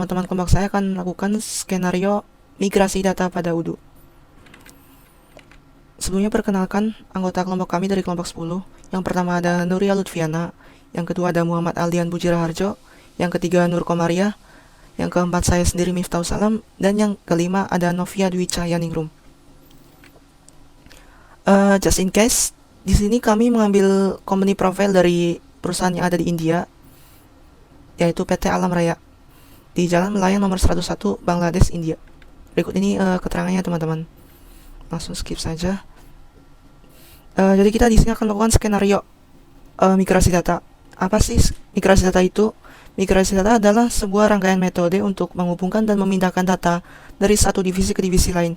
teman-teman kelompok saya akan melakukan skenario migrasi data pada Odoo. Sebelumnya perkenalkan anggota kelompok kami dari kelompok 10. Yang pertama ada Nuria Lutfiana, yang kedua ada Muhammad Aldian Bujiraharjo, yang ketiga Nur Komaria, yang keempat saya sendiri Miftahul Salam, dan yang kelima ada Novia Dwi Cahyaningrum. Just in case, di sini kami mengambil company profile dari perusahaan yang ada di India, yaitu PT Alam Raya, di Jalan Melayang nomor 101, Bangladesh, India. Berikut ini keterangannya teman-teman. Langsung skip saja. Jadi kita di sini akan melakukan skenario migrasi data. Apa sih migrasi data itu? Migrasi data adalah sebuah rangkaian metode untuk menghubungkan dan memindahkan data dari satu divisi ke divisi lain.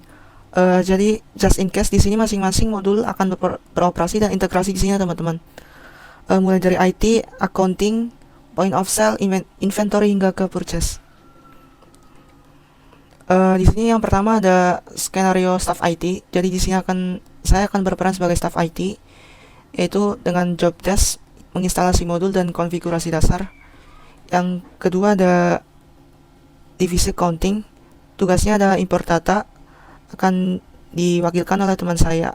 Jadi just in case di sini masing-masing modul akan beroperasi dan integrasi di sini teman-teman. Mulai dari IT, accounting, point of sale, inventory hingga ke purchase. Di sini yang pertama ada skenario staff IT. Jadi di sini saya akan berperan sebagai staff IT, yaitu dengan job desk, menginstalasi modul dan konfigurasi dasar. Yang kedua ada divisi accounting. Tugasnya ada import data, akan diwakilkan oleh teman saya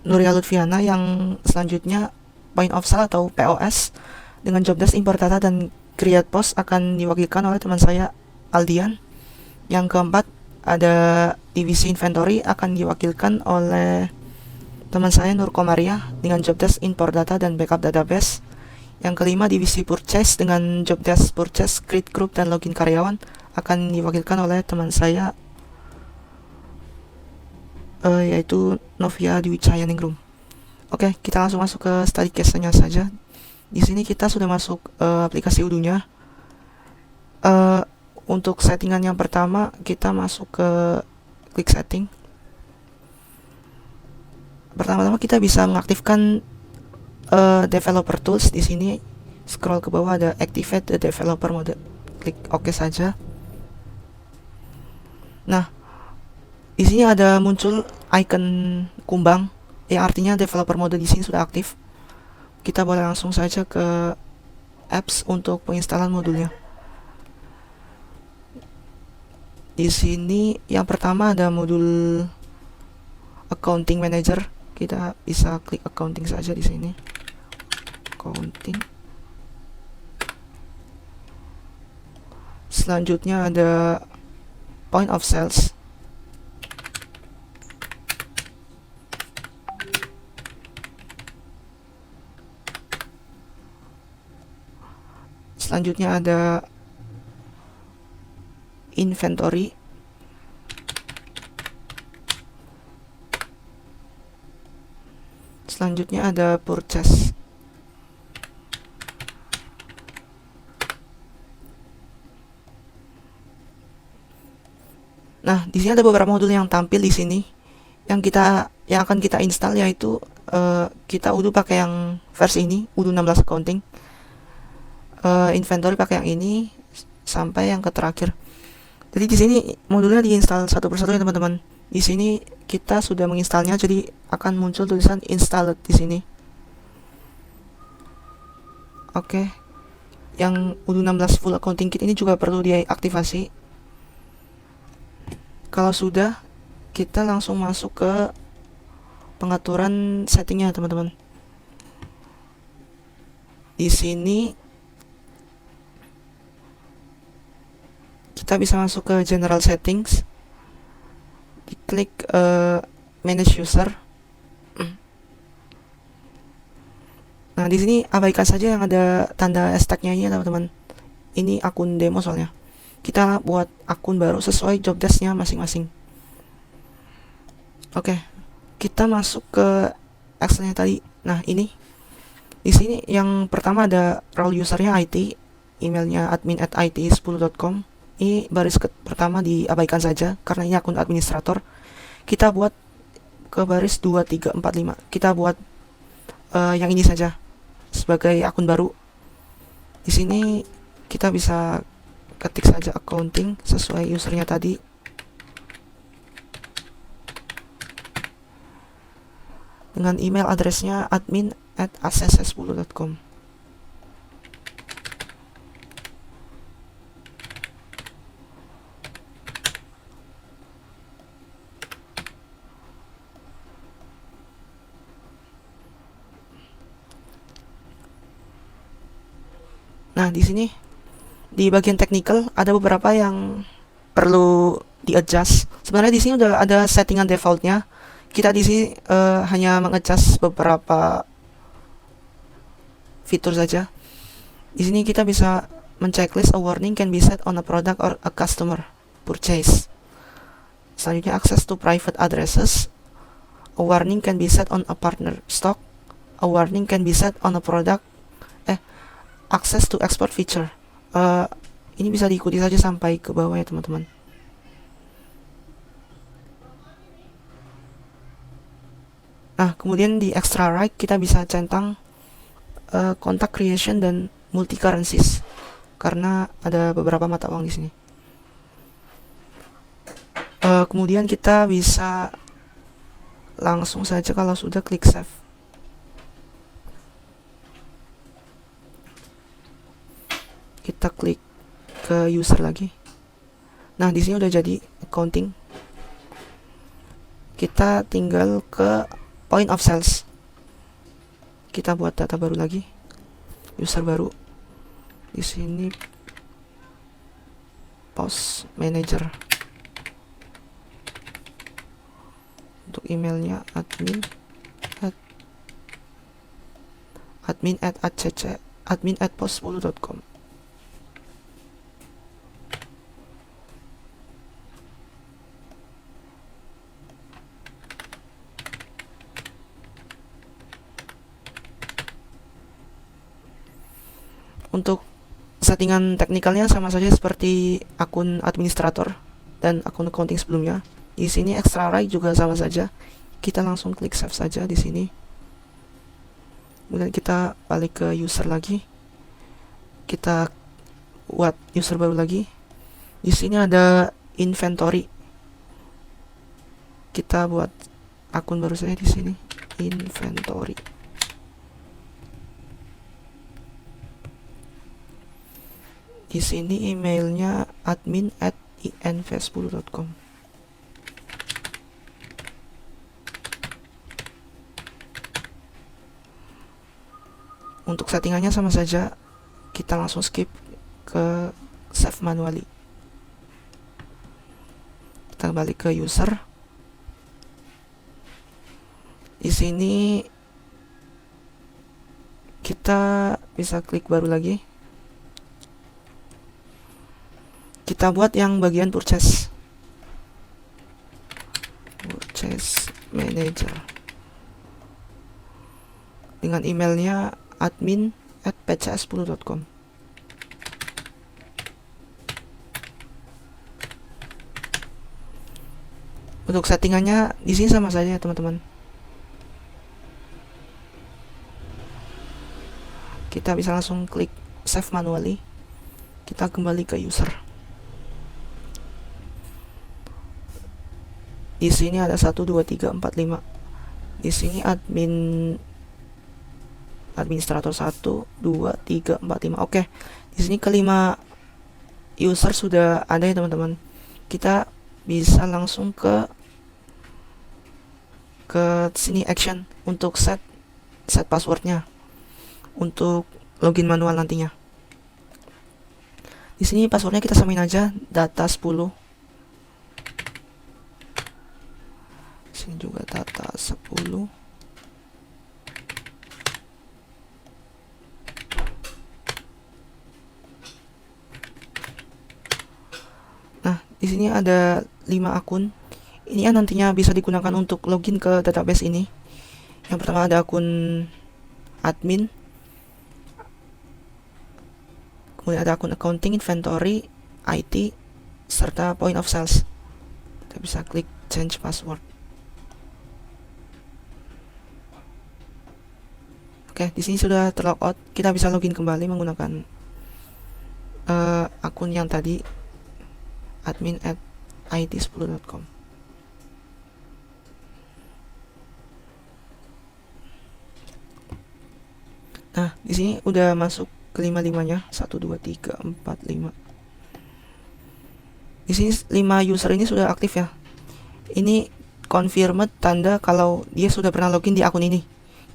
Nuria Lutfiana. Yang selanjutnya point of sale atau POS dengan job desk import data dan create post akan diwakilkan oleh teman saya Aldian. Yang keempat ada divisi inventory, akan diwakilkan oleh teman saya Nur Komaria dengan job desk import data dan backup database. Yang kelima divisi purchase dengan job desk purchase, create group dan login karyawan, akan diwakilkan oleh teman saya yaitu Novia Dwi Cahyaningrum. Oke, kita langsung masuk ke study case-nya saja. Di sini kita sudah masuk aplikasi Odoo-nya. Untuk settingan yang pertama, kita masuk ke klik setting. Pertama-tama kita bisa mengaktifkan developer tools. Di sini scroll ke bawah ada activate the developer mode. Klik OK saja. Nah, di sini ada muncul icon kumbang yang artinya developer mode di sini sudah aktif. Kita boleh langsung saja ke apps untuk penginstalan modulnya. Di sini yang pertama ada modul accounting manager. Kita bisa klik accounting saja di sini. Accounting. Selanjutnya ada point of sales. Selanjutnya ada inventory. Selanjutnya ada purchase. Nah, di sini ada beberapa modul yang tampil di sini. Yang akan kita install yaitu kita Odoo pakai yang versi ini, Odoo 16 accounting. Inventory pakai yang ini sampai yang ke terakhir. Jadi di sini modulnya diinstal satu persatu ya teman-teman. Di sini kita sudah menginstalnya, jadi akan muncul tulisan installed di sini. Oke. Yang Odoo 16 full accounting kit ini juga perlu diaktifasi. Kalau sudah, kita langsung masuk ke pengaturan settingnya teman-teman. Di sini kita bisa masuk ke general settings, diklik manage user. Nah, di sini abaikan saja yang ada tanda hashtagnya ini teman-teman. Ini akun demo soalnya. Kita buat akun baru sesuai job desk-nya masing-masing. Oke, kita masuk ke Excel-nya tadi. Nah, ini di sini yang pertama ada role usernya IT, emailnya admin@it10.com. Ini baris pertama diabaikan saja karena ini akun administrator. Kita buat ke baris 2, 3, 4, 5. Kita buat yang ini saja sebagai akun baru. Di sini kita bisa ketik saja accounting sesuai usernya tadi. Dengan email addressnya admin@acess10.com. Nah, di sini di bagian technical ada beberapa yang perlu di-adjust. Sebenarnya di sini udah ada settingan defaultnya. Kita di sini hanya mengadjust beberapa fitur saja. Di sini kita bisa men-checklist a warning can be set on a product or a customer purchase. Selanjutnya access to private addresses. A warning can be set on a partner stock. A warning can be set on a product. Access to export feature. Ini bisa diikuti saja sampai ke bawah ya teman-teman. Nah, kemudian di extra right kita bisa centang contact creation dan multi currencies karena ada beberapa mata uang di sini. Kemudian kita bisa langsung saja kalau sudah klik save. Kita klik ke user lagi. Nah, di sini udah jadi accounting. Kita tinggal ke point of sales. Kita buat data baru lagi. User baru. Di sini POS manager. Untuk emailnya admin@pos10.com. Untuk settingan teknikalnya sama saja seperti akun administrator dan akun accounting sebelumnya. Di sini extra right juga sama saja. Kita langsung klik save saja di sini. Kemudian kita balik ke user lagi. Kita buat user baru lagi. Di sini ada inventory. Kita buat akun baru saja di sini. Inventory. Di sini emailnya admin@inv10.com. Untuk settingannya sama saja. Kita langsung skip ke save manually. Kita balik ke user. Di sini kita bisa klik baru lagi. Kita buat yang bagian purchase manager dengan emailnya admin@pcs10.com. Untuk settingannya di sini sama saja teman-teman. Kita bisa langsung klik save manually. Kita kembali ke user. Di sini ada 1 2 3 4 5. Di sini administrator 1 2 3 4 5. Oke. Di sini kelima user sudah ada ya teman-teman. Kita bisa langsung ke sini action untuk set passwordnya untuk login manual nantinya. Di sini passwordnya kita samain aja data 10. Sini juga data 10. Nah, di sini ada 5 akun. Ini yang nantinya bisa digunakan untuk login ke database ini. Yang pertama ada akun admin. Kemudian ada akun accounting, inventory, IT, serta point of sales. Kita bisa klik change password. Oke, di sini sudah terlogout. Kita bisa login kembali menggunakan akun yang tadi admin@it10.com. Nah, di sini udah masuk kelima-limanya. 1 2 3 4 5. Di sini 5 user ini sudah aktif ya. Ini confirmed tanda kalau dia sudah pernah login di akun ini.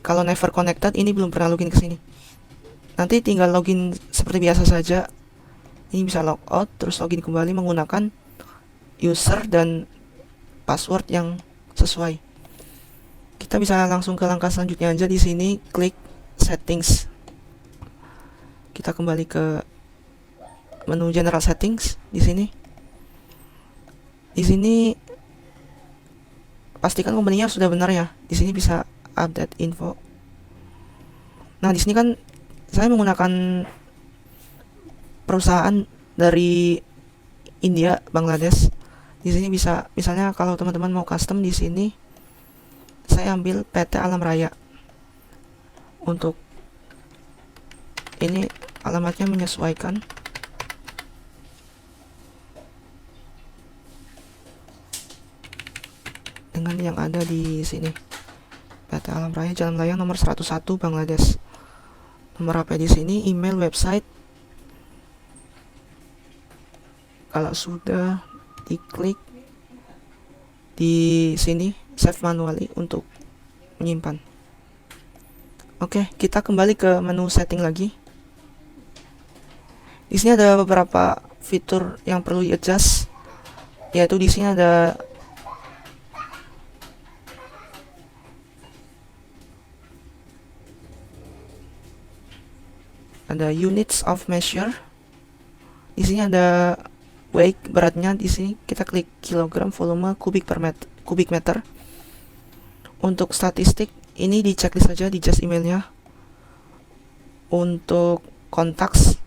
Kalau never connected ini belum pernah login ke sini. Nanti tinggal login seperti biasa saja. Ini bisa logout terus login kembali menggunakan user dan password yang sesuai. Kita bisa langsung ke langkah selanjutnya aja. Di sini klik settings. Kita kembali ke menu general settings. Di sini pastikan komponennya sudah benar ya. Di sini bisa update info. Nah, di sini kan saya menggunakan perusahaan dari India, Bangladesh. Di sini bisa, misalnya kalau teman-teman mau custom, di sini saya ambil PT Alam Raya. Untuk ini alamatnya menyesuaikan. Dengan yang ada di sini. PT Alam Raya Jalan Layang nomor 101 Bangladesh. Nomor HP di sini, email, website. Kalau sudah diklik di sini save manually untuk menyimpan. Oke, kita kembali ke menu setting lagi. Di sini ada beberapa fitur yang perlu di-adjust, yaitu di sini ada units of measure. Di sini ada weight, beratnya. Di sini kita klik kilogram, volume, kubik meter. Untuk statistik ini di checklist saja di just emailnya. Untuk contacts,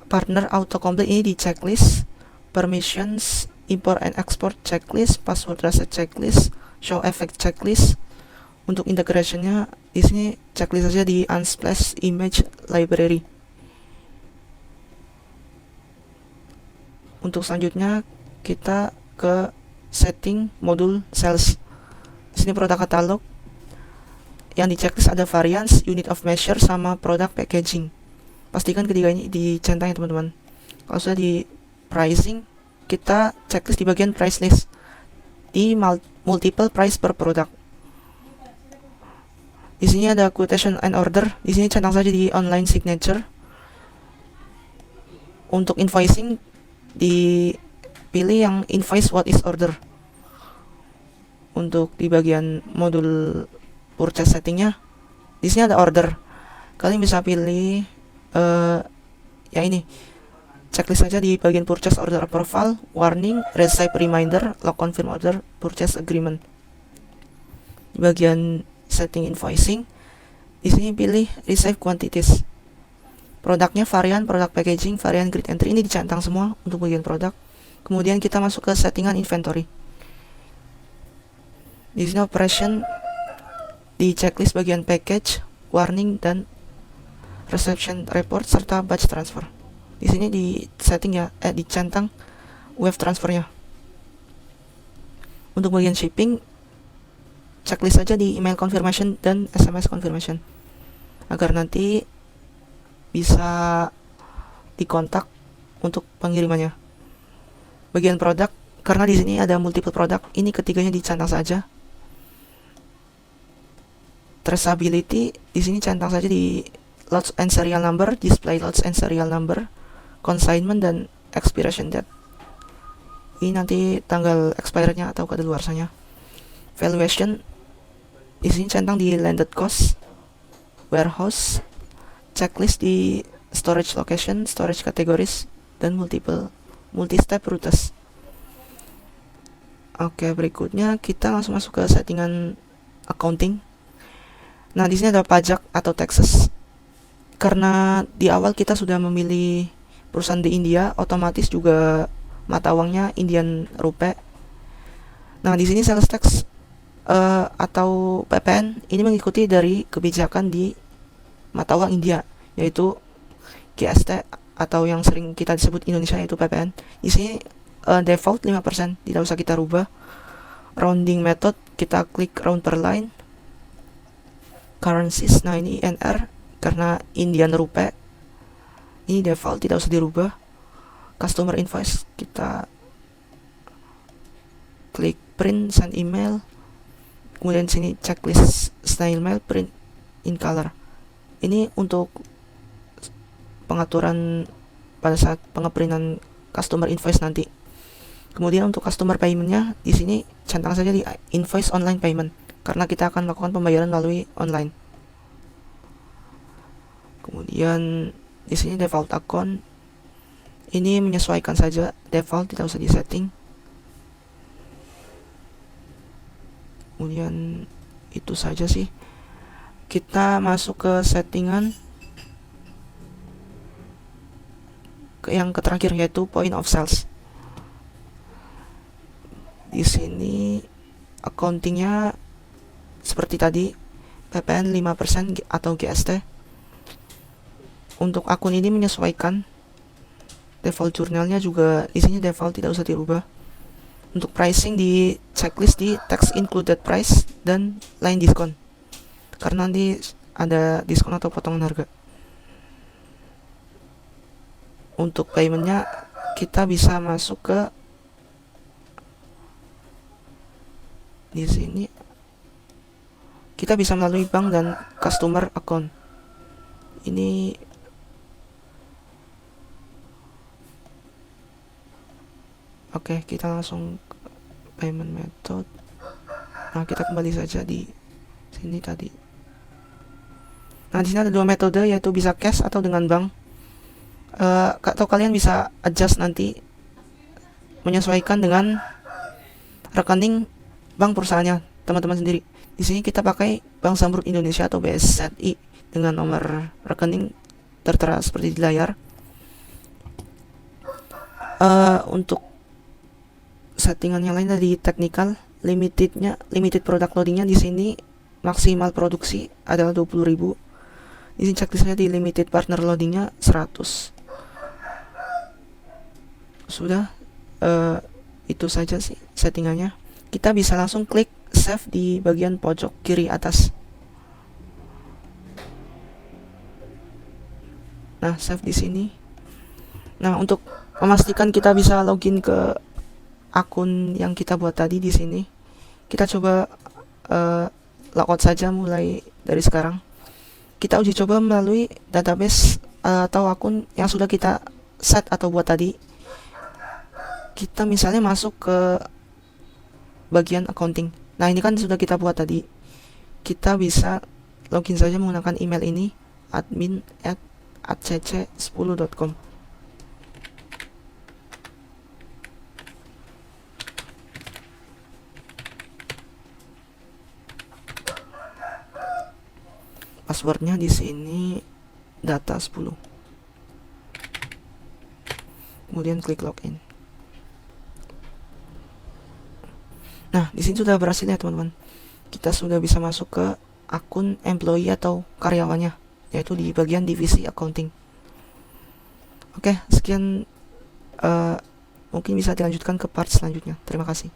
partner autocomplete ini di checklist. Permissions, import and export checklist, password reset checklist, show effect checklist. Untuk integrationnya di sini checklist saja di Unsplash Image Library. Untuk selanjutnya kita ke setting modul sales. Di sini produk katalog. Yang di checklist ada variance, unit of measure, sama product packaging. Pastikan ketiga ini dicentang ya teman-teman. Kalau sudah di pricing, kita checklist di bagian price list. Di multiple price per product. Di sini ada quotation and order. Di sini centang saja di online signature. Untuk invoicing dipilih yang invoice what is order. Untuk di bagian modul purchase settingnya, di sini ada order. Kalian bisa pilih yang ini. Checklist saja di bagian purchase order approval, warning, receive reminder, log confirm order, purchase agreement. Di bagian setting invoicing, di sini pilih receive quantities. Produknya varian, product packaging, varian, grid entry, ini dicentang semua untuk bagian produk. Kemudian kita masuk ke settingan inventory. Di sini operation di checklist bagian package, warning, dan reception report serta batch transfer. Di sini di setting ya, dicentang wave transfernya. Untuk bagian shipping, checklist saja di email confirmation dan SMS confirmation agar nanti bisa dikontak untuk pengirimannya. Bagian produk, karena di sini ada multiple produk, ini ketiganya dicentang saja. Traceability, di sini centang saja di lots and serial number, display lots and serial number, consignment, dan expiration date. Ini nanti tanggal expire-nya atau kadaluarsanya. Valuation, di sini centang di landed cost, warehouse, checklist di storage location, storage categories, dan multi-step routes. Oke, berikutnya kita langsung masuk ke settingan accounting. Nah, di sini ada pajak atau taxes. Karena di awal kita sudah memilih perusahaan di India, otomatis juga mata uangnya Indian Rupee. Nah, di sini sales tax atau PPN ini mengikuti dari kebijakan di mata uang India, yaitu GST atau yang sering kita disebut Indonesia yaitu PPN. Di sini default 5%, tidak usah kita rubah. Rounding method, kita klik round per line. Currencies, nah ini INR karena Indian Rupee, ini default, tidak usah dirubah. Customer invoice, kita klik print, send email. Kemudian sini checklist snail mail, print in color. Ini untuk pengaturan pada saat pengeprintan customer invoice nanti. Kemudian untuk customer paymentnya di sini centang saja di invoice online payment karena kita akan melakukan pembayaran melalui online. Kemudian di sini default account ini menyesuaikan saja default, tidak usah disetting. Kemudian itu saja sih. Kita masuk ke settingan yang terakhir yaitu point of sales. Di sini accountingnya seperti tadi PPN 5% atau GST. Untuk akun ini menyesuaikan default jurnalnya juga di sini default, tidak usah dirubah. Untuk pricing di checklist di tax included price dan line diskon karena nanti ada diskon atau potongan harga. Untuk paymentnya kita bisa masuk ke di sini, kita bisa melalui bank dan customer account. Ini oke, kita langsung ke payment method. Nah, kita kembali saja di sini tadi. Nah, di sini ada dua metode yaitu bisa cash atau dengan bank. Atau kalian bisa adjust nanti menyesuaikan dengan rekening bank perusahaannya teman-teman sendiri. Di sini kita pakai Bank Zamrud Indonesia atau BSZI dengan nomor rekening tertera seperti di layar. Untuk settingan yang lain tadi technical, limited product loadingnya di sini maksimal produksi adalah 20.000. Di sini checklistnya di limited partner loadingnya 100. Sudah, itu saja sih settingannya. Kita bisa langsung klik save di bagian pojok kiri atas. Nah, save di sini. Nah, untuk memastikan kita bisa login ke akun yang kita buat tadi di sini, kita coba logout saja mulai dari sekarang. Kita uji coba melalui database atau akun yang sudah kita set atau buat tadi. Kita misalnya masuk ke bagian accounting. Nah, ini kan sudah kita buat tadi. Kita bisa login saja menggunakan email ini, admin@acc10.com. Passwordnya di sini data 10. Kemudian klik login. Nah, di sini sudah berhasil ya teman-teman. Kita sudah bisa masuk ke akun employee atau karyawannya, yaitu di bagian divisi accounting. Oke, sekian. Mungkin bisa dilanjutkan ke part selanjutnya. Terima kasih.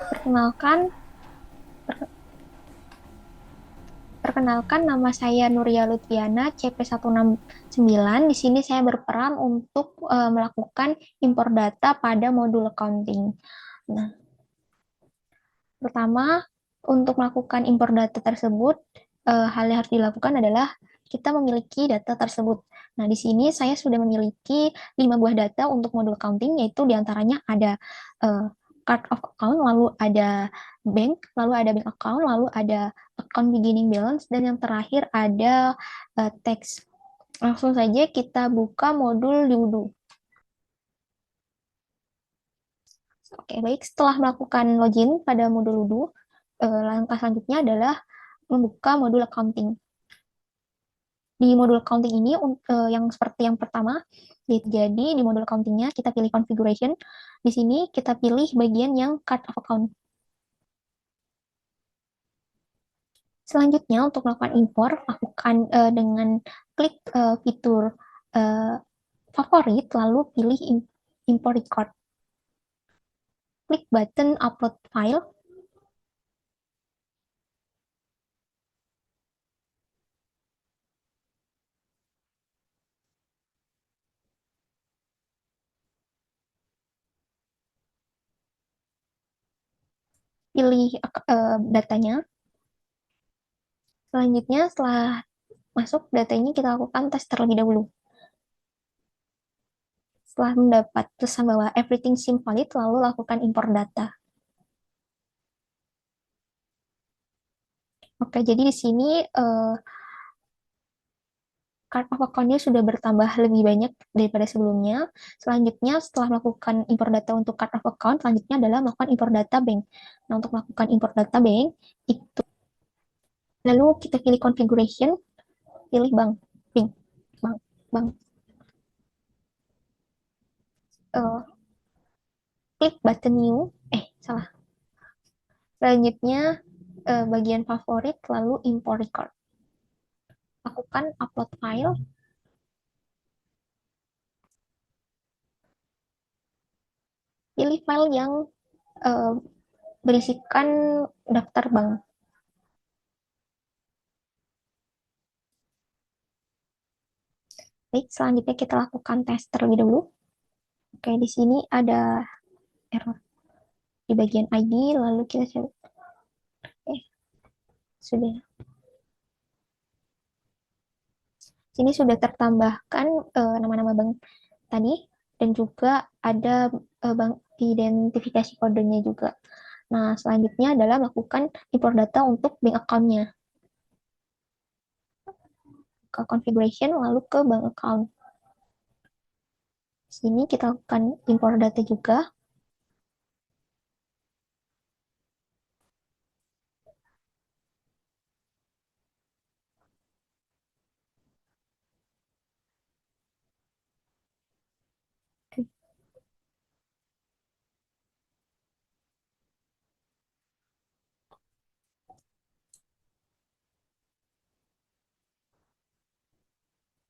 Perkenalkan, perkenalkan nama saya Nuria Lutfiana, CP169. Di sini saya berperan untuk melakukan impor data pada modul accounting. Nah, pertama, untuk melakukan impor data tersebut, hal yang harus dilakukan adalah kita memiliki data tersebut. Nah, di sini saya sudah memiliki 5 buah data untuk modul accounting, yaitu diantaranya ada card of account, lalu ada bank account, lalu ada account beginning balance, dan yang terakhir ada tax. Langsung saja kita buka modul Liudu. Oke, baik. Setelah melakukan login pada modul Ludo, langkah selanjutnya adalah membuka modul accounting. Di modul accounting ini, yang seperti yang pertama, jadi di modul accountingnya kita pilih configuration. Di sini kita pilih bagian yang card of account. Selanjutnya untuk melakukan impor, lakukan dengan klik fitur favorit, lalu pilih import record. Klik button upload file. Pilih datanya. Selanjutnya, setelah masuk data ini, kita lakukan tes terlebih dahulu. Setelah mendapat pesan bahwa everything seems valid, lalu lakukan import data. Oke, jadi di sini card of account-nya sudah bertambah lebih banyak daripada sebelumnya. Selanjutnya, setelah melakukan import data untuk card of account, selanjutnya adalah melakukan import data bank. Nah, untuk melakukan import data bank, itu lalu kita pilih configuration, pilih bank, bank, bank, bank. Uh, Klik button new, salah. Selanjutnya, bagian favorit, lalu import record. Lakukan upload file, pilih file yang uh, berisikan daftar bank. Baik, selanjutnya kita lakukan tes terlebih dahulu. Oke, di sini ada error di bagian ID, lalu kita coba. Sudah. Sini sudah tertambahkan nama-nama bank tadi dan juga ada bank identifikasi kodenya juga. Nah, selanjutnya adalah melakukan import data untuk bank account-nya. Ke configuration, lalu ke bank account. Sini kita lakukan import data juga.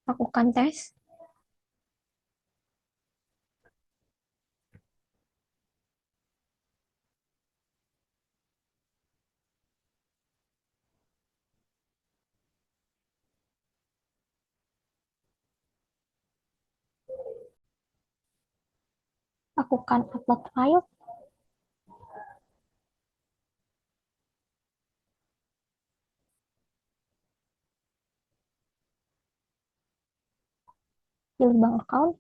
Lakukan tes. Lakukan upload file. Pilih bank account.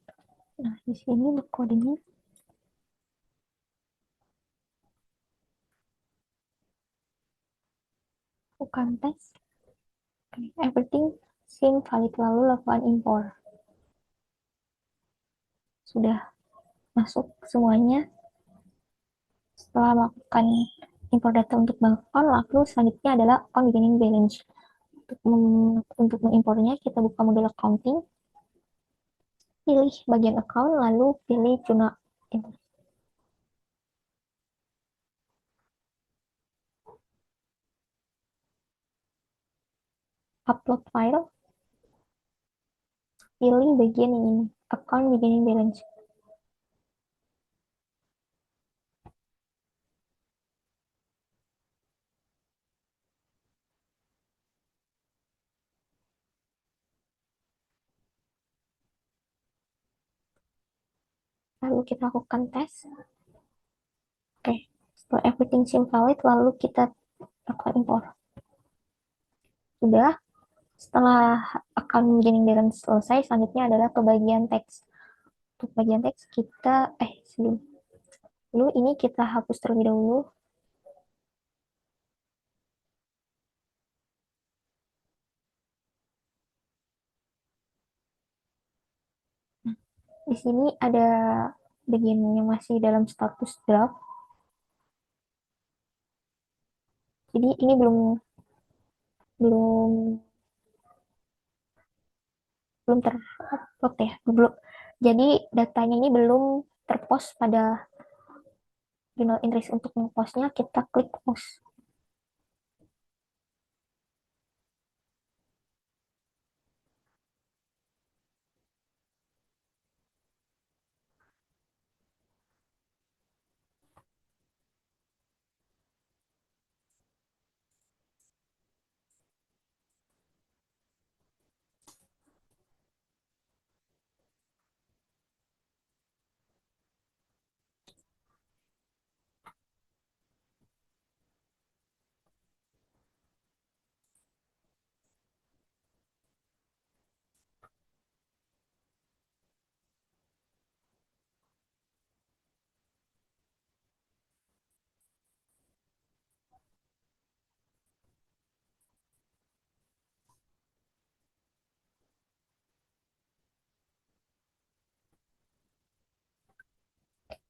Nah, di sini kodenya. Lakukan tes. Everything seem valid, lalu lakukan import. Sudah masuk semuanya. Setelah melakukan import data untuk bank account, lalu selanjutnya adalah account beginning balance. Untuk mengimportnya, kita buka modul accounting, pilih bagian account, lalu pilih journal entry. Upload file, pilih bagian yang ini, account beginning balance. Lalu kita lakukan tes. Oke, setelah everything seem valid, lalu kita lakukan import. Sudah, setelah account beginning balance selesai, selanjutnya adalah ke bagian teks. Untuk bagian teks kita, sebelum dulu ini kita hapus terlebih dahulu. Di sini ada bagian yang masih dalam status draft. Jadi ini belum belum belum terupload ya. Belum. Jadi datanya ini belum terpost pada journal entries. Untuk ngepostnya kita klik post.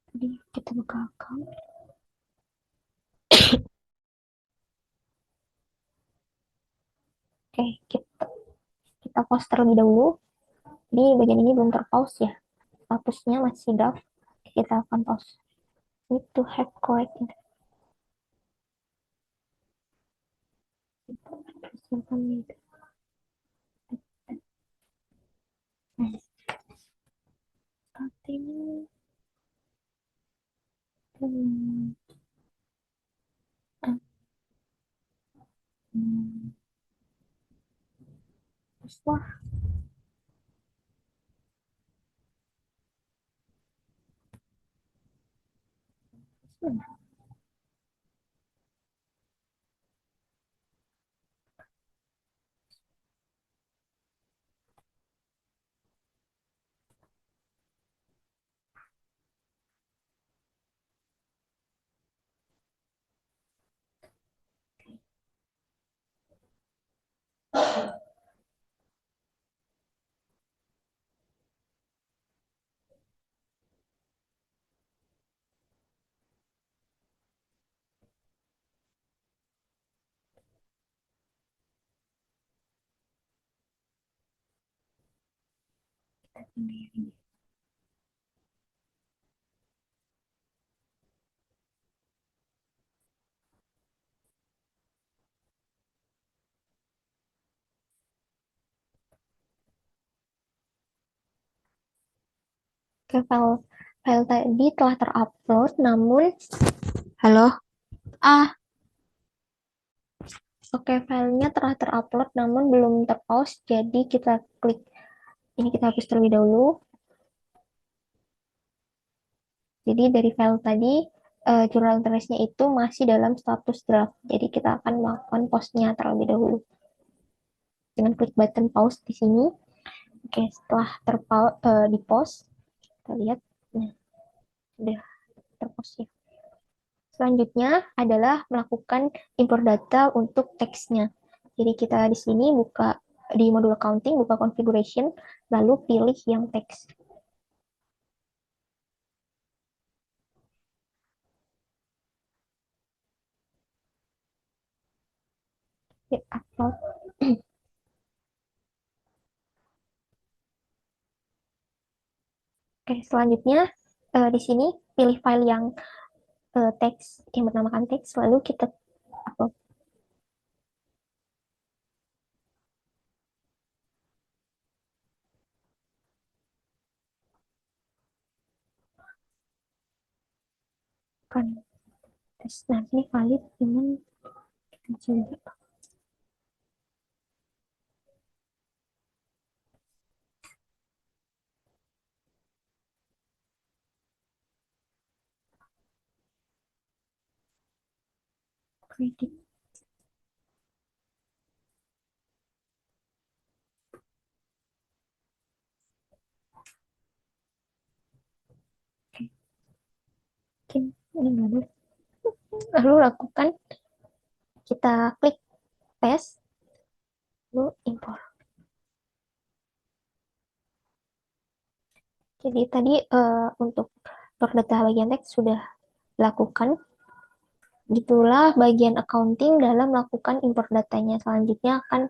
Jadi kita buka account. Oke, kita pause terlebih dahulu. Di bagian ini belum terpause ya. Statusnya masih draft. Kita akan pause. Need to have correct information. Continue. Wah, file tadi telah terupload, namun halo, oke, filenya telah terupload, namun belum terpause. Jadi kita klik ini, kita hapus terlebih dahulu. Jadi dari file tadi jurnal tulisnya itu masih dalam status draft. Jadi kita akan melakukan pause-nya terlebih dahulu dengan klik button pause di sini. Oke, setelah di pause, kita lihat, nah, sudah terpause ya. Selanjutnya adalah melakukan import data untuk teksnya. Jadi kita di sini buka di modul accounting, buka configuration, lalu pilih yang teks. Ya, upload. Oke, selanjutnya di sini pilih file yang teks, yang bernamakan teks, lalu kita upload. Kan tes, nah ini valid dengan kita coba kredit. Oke, ini baru. Lalu lakukan, kita klik tes, lalu import. Jadi tadi untuk data bagian teks sudah dilakukan. Gitulah bagian accounting dalam melakukan import datanya. Selanjutnya akan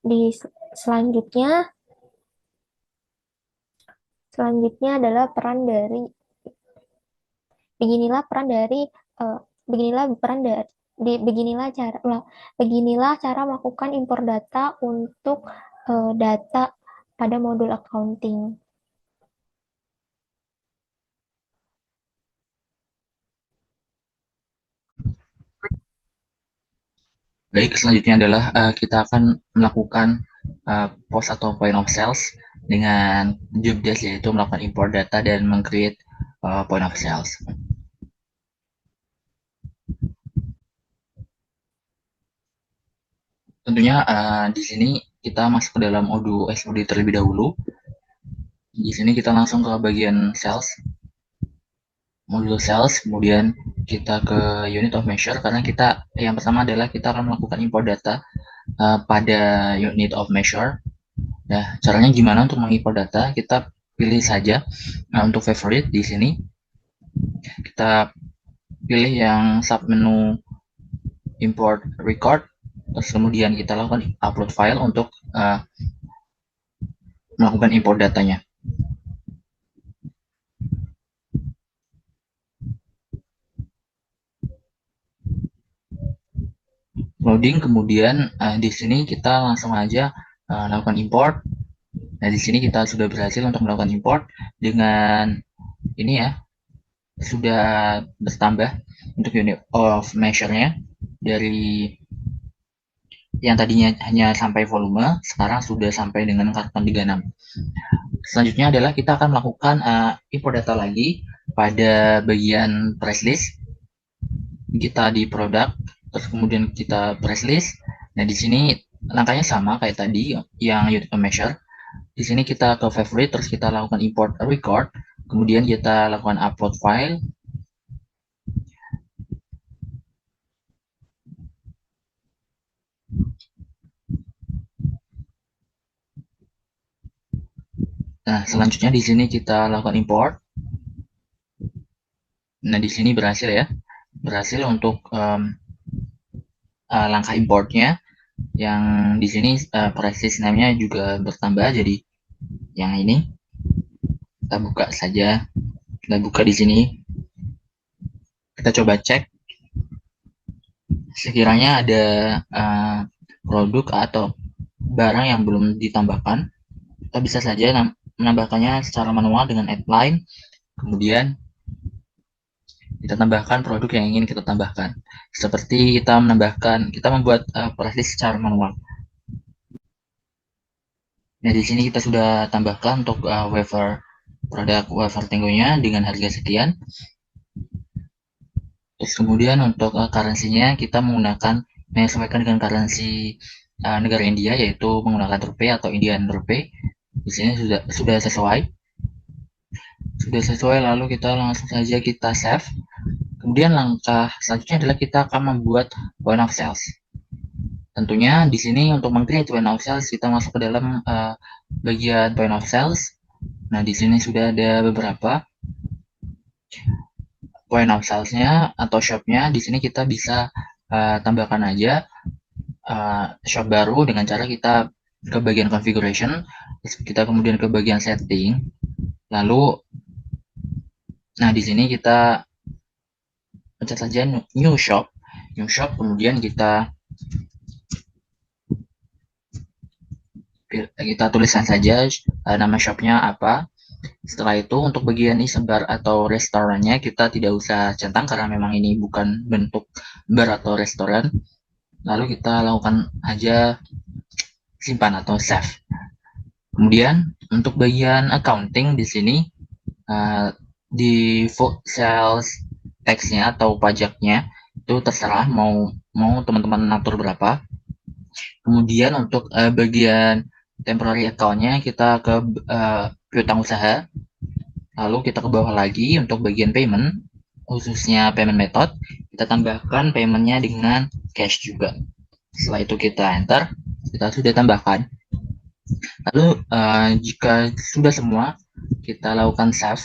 di selanjutnya adalah peran dari beginilah peran dari uh, beginilah peran dari beginilah cara melakukan import data untuk data pada modul accounting. Baik, selanjutnya adalah kita akan melakukan post atau point of sales dengan job desk, yaitu melakukan import data dan meng-create point of sales. Tentunya di sini kita masuk ke dalam Odoo SOD terlebih dahulu. Di sini kita langsung ke bagian sales, modul sales, kemudian kita ke unit of measure, karena kita yang pertama adalah kita akan melakukan import data pada unit of measure. Nah, caranya gimana untuk mengimport data? Kita pilih saja untuk favorite di sini. Kita pilih yang submenu import record, terus kemudian kita lakukan upload file untuk melakukan import datanya. Loading, kemudian di sini kita langsung aja lakukan import. Nah, di sini kita sudah berhasil untuk melakukan import dengan ini ya, sudah bertambah untuk unit of measure-nya dari yang tadinya hanya sampai volume, sekarang sudah sampai dengan karbon 36. Selanjutnya adalah kita akan melakukan import data lagi pada bagian price list. Kita di produk, terus kemudian kita price list. Nah, di sini langkahnya sama kayak tadi yang unit of measure. Di sini kita ke favorite, terus kita lakukan import record, kemudian kita lakukan upload file. Nah, selanjutnya di sini kita lakukan import. Nah, di sini berhasil ya, berhasil untuk langkah importnya. Yang di sini price name-nya juga bertambah jadi yang ini. Kita buka saja, kita buka di sini. Kita coba cek sekiranya ada produk atau barang yang belum ditambahkan. Kita bisa saja menambahkannya secara manual dengan add line, kemudian kita tambahkan produk yang ingin kita tambahkan. Seperti kita membuat price list secara manual. Nah, di sini kita sudah tambahkan untuk produk wafer Tenggonya dengan harga sekian. Terus kemudian untuk currency-nya kita menyesuaikan dengan currency negara India, yaitu menggunakan rupee atau Indian rupee. Di sini sudah sesuai, lalu kita langsung saja kita save. Kemudian langkah selanjutnya adalah kita akan membuat point of sales. Tentunya di sini untuk meng-create point of sales kita masuk ke dalam bagian point of sales. Nah, di sini sudah ada beberapa point of sales-nya atau shop-nya. Di sini kita bisa tambahkan aja shop baru dengan cara kita ke bagian configuration, kita kemudian ke bagian setting, lalu nah di sini kita pencet saja new shop, kemudian kita tuliskan saja nama shopnya apa. Setelah itu untuk bagian isebar atau restorannya kita tidak usah centang karena memang ini bukan bentuk bar atau restoran. Lalu kita lakukan aja simpan atau save. Kemudian untuk bagian accounting di sini di sales tax-nya atau pajaknya itu terserah mau teman-teman atur berapa. Kemudian untuk bagian temporary account-nya kita ke piutang usaha. Lalu kita ke bawah lagi untuk bagian payment, khususnya payment method, kita tambahkan payment-nya dengan cash juga. Setelah itu kita enter, kita sudah tambahkan. Lalu jika sudah semua, kita lakukan save.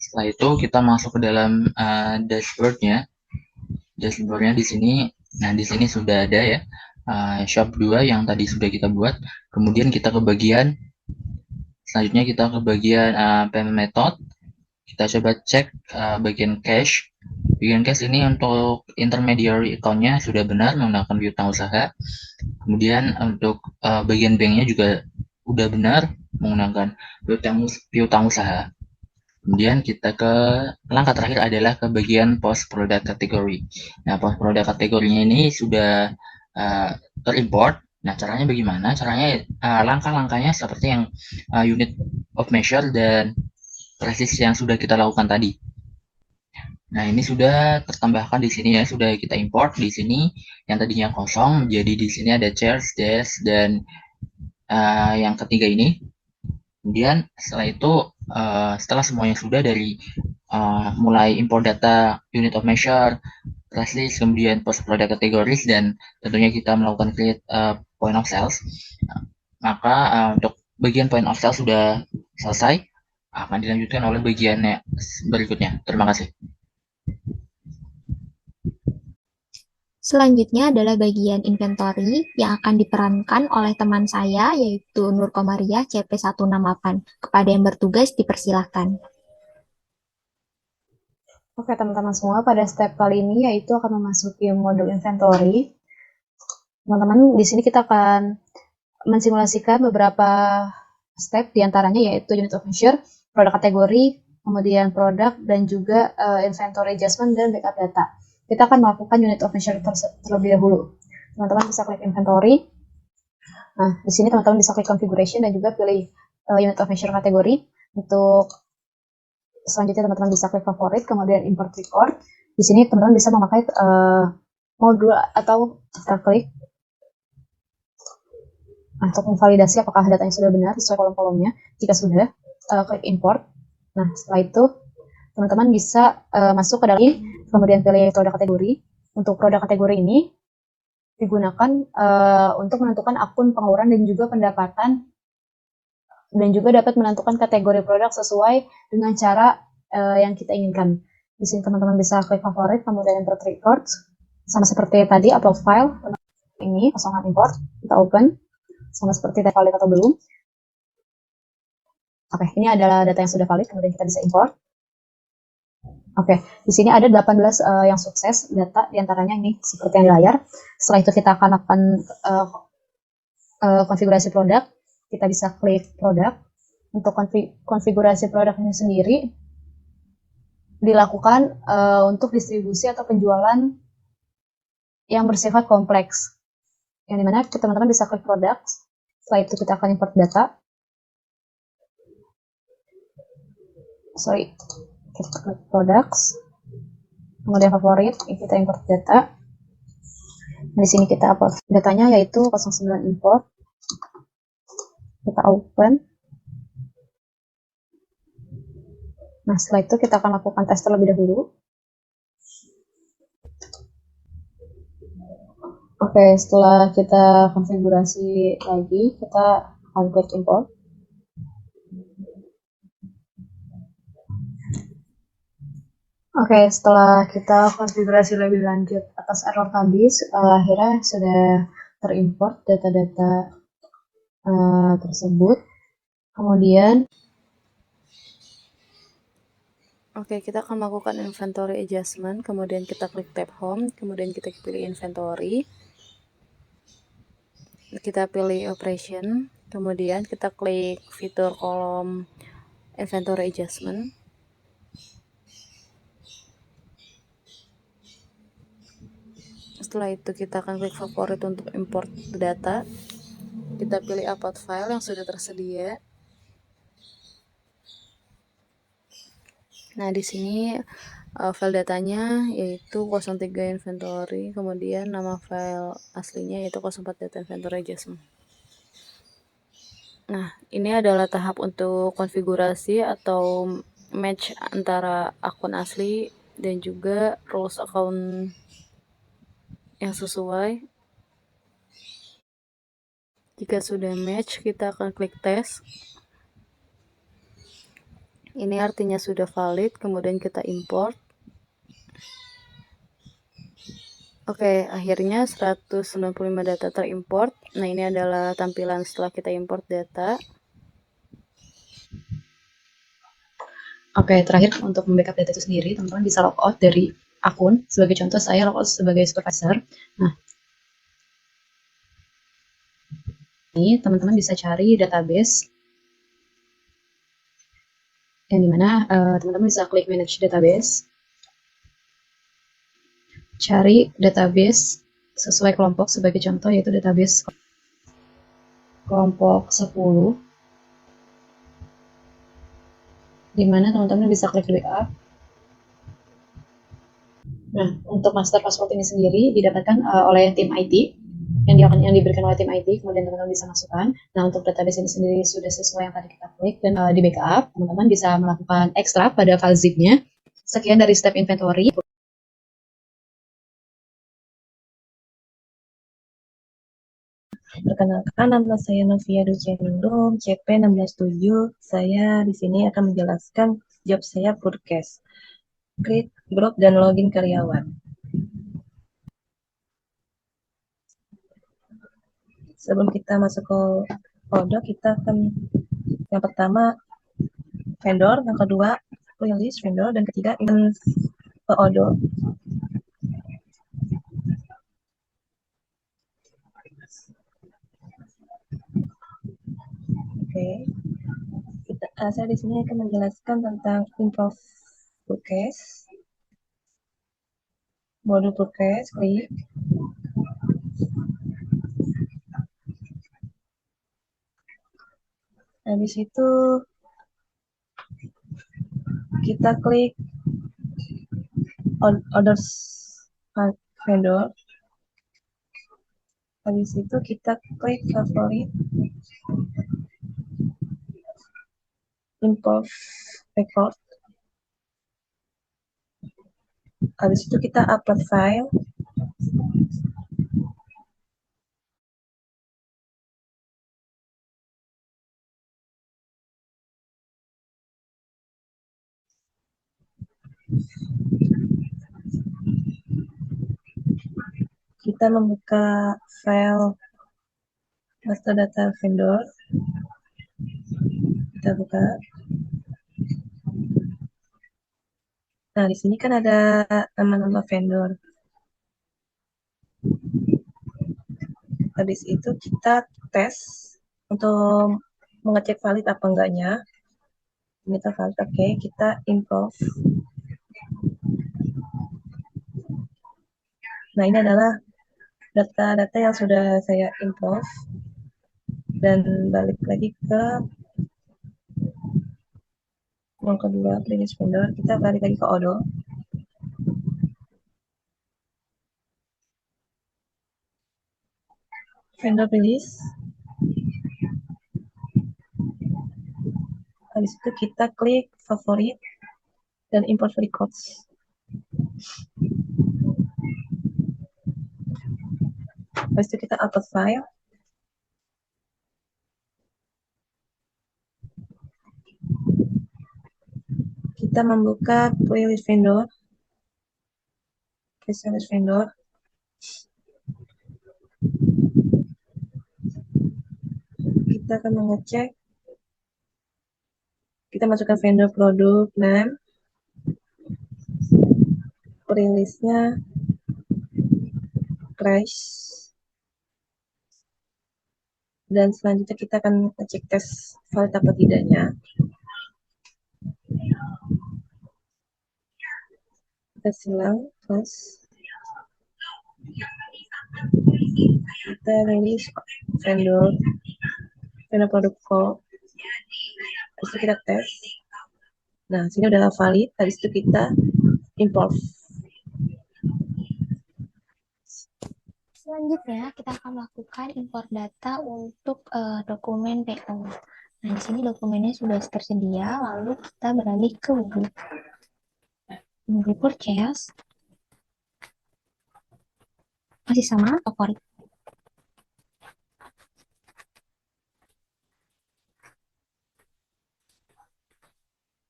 Setelah itu kita masuk ke dalam dashboard-nya. Dashboard-nya di sini, nah di sini sudah ada ya shop 2 yang tadi sudah kita buat. Kemudian kita ke bagian selanjutnya kita ke bagian payment method. Kita coba cek bagian cash. Bagian cash ini untuk intermediary account-nya sudah benar menggunakan piutang usaha. Kemudian untuk bagian banknya juga udah benar menggunakan piutang usaha. Kemudian kita ke langkah terakhir adalah ke bagian post product category. Nah, post product kategorinya ini sudah terimport. Nah, caranya bagaimana? Caranya langkah-langkahnya seperti yang unit of measure dan presis yang sudah kita lakukan tadi. Nah, ini sudah tertambahkan di sini ya, sudah kita import di sini yang tadinya kosong menjadi di sini ada chairs, desk dan yang ketiga ini. Kemudian setelah itu setelah semuanya sudah dari mulai import data unit of measure, price list, kemudian post product categories, dan tentunya kita melakukan create point of sales. Maka untuk bagian point of sales sudah selesai, akan dilanjutkan oleh bagiannya berikutnya. Terima kasih. Selanjutnya adalah bagian inventory yang akan diperankan oleh teman saya, yaitu Nur Komariah CP168. Kepada yang bertugas, dipersilahkan. Oke, teman-teman semua, pada step kali ini yaitu akan memasuki modul inventory. Teman-teman, di sini kita akan mensimulasikan beberapa step, diantaranya yaitu unit of measure, produk kategori, kemudian produk, dan juga inventory adjustment dan backup data. Kita akan melakukan unit of measure terlebih dahulu. Teman-teman bisa klik inventory. Nah, di sini teman-teman bisa klik configuration dan juga pilih unit of measure kategori. Untuk selanjutnya teman-teman bisa klik favorit, kemudian import record. Di sini teman-teman bisa memakai modul atau daftar klik untuk memvalidasi apakah datanya sudah benar sesuai kolom-kolomnya. Jika sudah, klik import. Nah, setelah itu teman-teman bisa masuk ke dalam ini, kemudian pilih produk kategori. Untuk produk kategori ini digunakan untuk menentukan akun pengeluaran dan juga pendapatan, dan juga dapat menentukan kategori produk sesuai dengan cara yang kita inginkan. Di sini teman-teman bisa klik favorit, kemudian import record. Sama seperti tadi, upload file. Ini kosongan import, kita open. Sama seperti data valid atau belum. Oke, ini adalah data yang sudah valid, kemudian kita bisa import. Oke, di sini ada 18 yang sukses data, diantaranya ini seperti yang di layar. Setelah itu kita akan lakukan konfigurasi produk. Kita bisa klik produk. Untuk konfigurasi produk ini sendiri dilakukan untuk distribusi atau penjualan yang bersifat kompleks. Yang dimana teman-teman bisa klik produk. Setelah itu kita akan import data. Kita klik products, kemudian favorit, kita import data. Di sini kita upload datanya yaitu 09 import. Kita open. Nah, setelah itu kita akan lakukan tes terlebih dahulu. Oke, setelah kita konfigurasi lagi, kita akan klik import. Oke, setelah kita konfigurasi lebih lanjut atas error tadi, akhirnya sudah terimport data-data tersebut. Kemudian, Oke, kita akan melakukan inventory adjustment, kemudian kita klik tab home, kemudian kita pilih inventory, kita pilih operation, kemudian kita klik fitur kolom inventory adjustment. Setelah itu kita akan klik favorit untuk import data. Kita pilih upload file yang sudah tersedia. Nah, di sini file datanya yaitu 03 inventory, kemudian nama file aslinya yaitu 04 data inventory adjustment. Nah, ini adalah tahap untuk konfigurasi atau match antara akun asli dan juga rules account yang sesuai. Jika sudah match, kita akan klik tes. Ini artinya sudah valid, kemudian kita import. Oke, akhirnya 195 data terimport. Nah, ini adalah tampilan setelah kita import data. Oke, terakhir untuk membackup data itu sendiri, teman-teman bisa logout dari akun. Sebagai contoh, saya logout sebagai supervisor. Nah, ini teman-teman bisa cari database, yang dimana teman-teman bisa klik manage database, cari database sesuai kelompok, sebagai contoh yaitu database kelompok 10, dimana teman-teman bisa klik backup. Nah, untuk master password ini sendiri didapatkan oleh tim IT, yang diberikan oleh tim IT, kemudian teman-teman bisa masukkan. Nah, untuk database ini sendiri sudah sesuai yang tadi kita klik dan di backup, teman-teman bisa melakukan ekstrak pada file zip-nya. Sekian dari step inventory. Perkenalkan, nama saya Novia Ducenindung, CP 167. Saya di sini akan menjelaskan job saya Foodcast. Create grup dan login karyawan. Sebelum kita masuk ke Odo, kita akan yang pertama vendor, yang kedua list vendor, dan ketiga ke Odo. Oke, saya di sini akan menjelaskan tentang improve Foodcast, modul Foodcast, klik. Habis itu kita klik orders vendor. Habis itu kita klik favorit, import record. Habis itu kita upload file. Kita membuka file master data vendor. Kita buka. Nah, di sini kan ada nama-nama vendor. Habis itu kita tes untuk mengecek valid apa enggaknya. Kita valid, oke, kita improve. Nah, ini adalah data-data yang sudah saya improve. Dan balik lagi ke yang kedua, previous vendor. Kita balik lagi ke Odo. Vendor release. Habis itu kita klik favorit dan import records. Habis itu kita upload file. Kita membuka playlist vendor. Playlist vendor. Kita akan mengecek. Kita masukkan vendor produk name. Playlistnya price. Dan selanjutnya kita akan cek tes valid apa tidaknya. Kita silang terus. Kita rilis vendor produk code. Habis itu kita tes. Nah, sini udah valid. Habis itu kita import. Selanjutnya, kita akan melakukan import data untuk dokumen PO. Nah, di sini dokumennya sudah tersedia, lalu kita beralih ke Webly Purchase. Masih sama, favorit.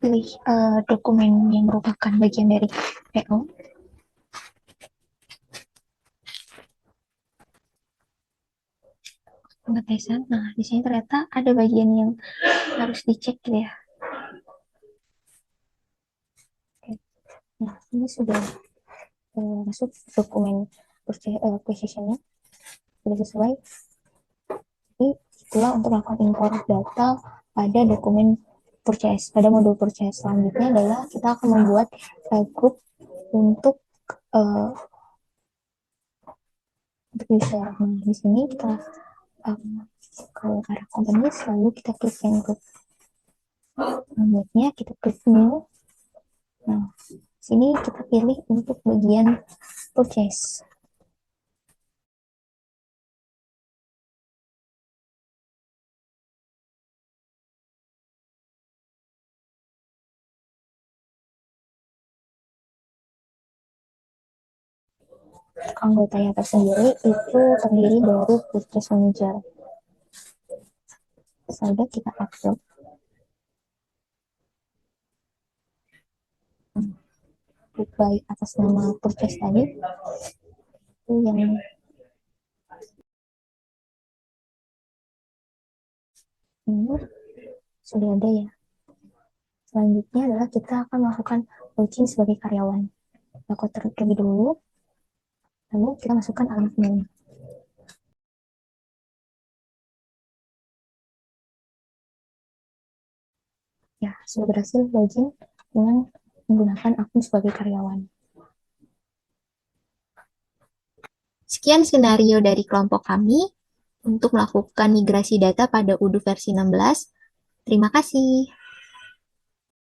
Pilih dokumen yang merupakan bagian dari PO. Pengetesan. Nah, di sini ternyata ada bagian yang harus dicek gitu ya. Oke. Nah, ini sudah masuk dokumen acquisition-nya. Sudah sesuai. Jadi, itulah untuk melakukan import data pada dokumen purchase. Pada modul purchase selanjutnya adalah kita akan membuat grup untuk user. Nah, di sini kita ke arah company, lalu kita klik yang grup. Selanjutnya kita klik new. Nah, sini kita pilih untuk bagian purchase. Anggota yang tersendiri itu terdiri dari purchase manager. Sudah kita upload. By atas nama purchase tadi itu yang ini sudah ada ya. Selanjutnya adalah kita akan melakukan login sebagai karyawan. Aku terlebih dulu, lalu kita masukkan alamat email. Ya, sudah berhasil login dengan menggunakan akun sebagai karyawan. Sekian skenario dari kelompok kami untuk melakukan migrasi data pada Odoo versi 16. Terima kasih.